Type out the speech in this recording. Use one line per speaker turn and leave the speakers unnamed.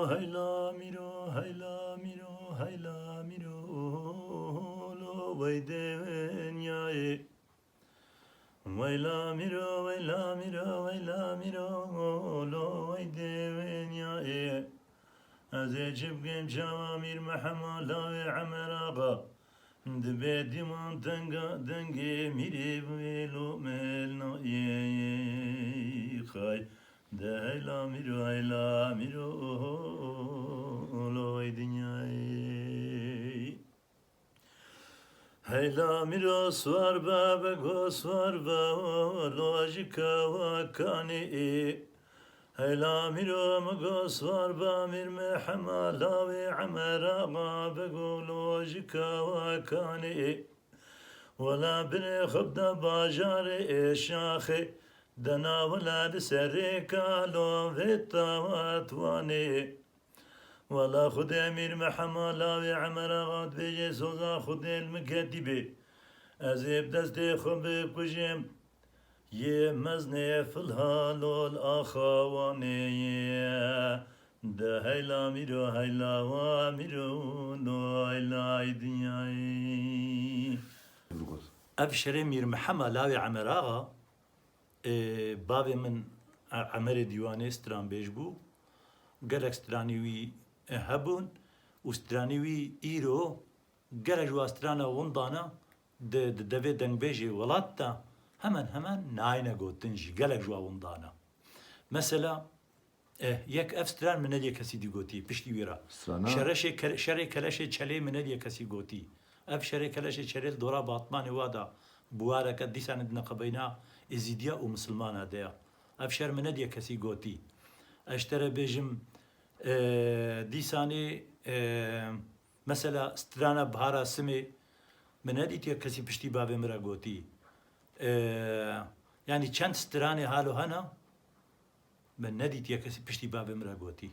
hayla miro hayla miro hayla miro lo vaydenyayı Vayla miro vayla miro vayla miro lo vaydenyayı Azecib genç amir mehamala ve ameraga Dbe diman denge miri velo melna ye khay de hayla miro lo dünyayı hayla miro svar be gosvar be lojika ve kani hayla miro magosvar be mir mehamala ve ameraga be lojika ve kani ولا بني خبدا باجار شاخي دنا ولاد سريكا لو فيتا واتواني ولا خد امير محملا وعمر غاد بيجي سوزا خد المكتبي ازيب دستي خبي كجيم يمزني في الهال والاخواني ده هيلا ميرو هيلا واميرو نو هيلا دنياي اف شري مير محمد لاوي عمراغا بابي من عمر ديواني ستران بيجبو قالك سترانيوي هبون وسترانيوي ايرو قالك جو سترانا وندانا دفي دنگ بيجي ولاتا همان ناينا قوتنجي قالك جو وندانا مثلا يك اف ستران من ندي كسي دي قوتي بشتي ويرا شري كلاشي چلي من ندي كسي قوتي اف شري كلاشي چريل دورا باطماني وادا بوارك ديسان نقبينا ازيديا ومسلمان هدايا اف شر من ندي كسي قوتي اشترى بيجم دیسانی مثلا سترانا بهارا سمی من ندیدی کسی پشتی بابه مرا گوتی یعنی چند سترانی حالو هنا من ندیدی کسی پشتی بابه مرا گوتی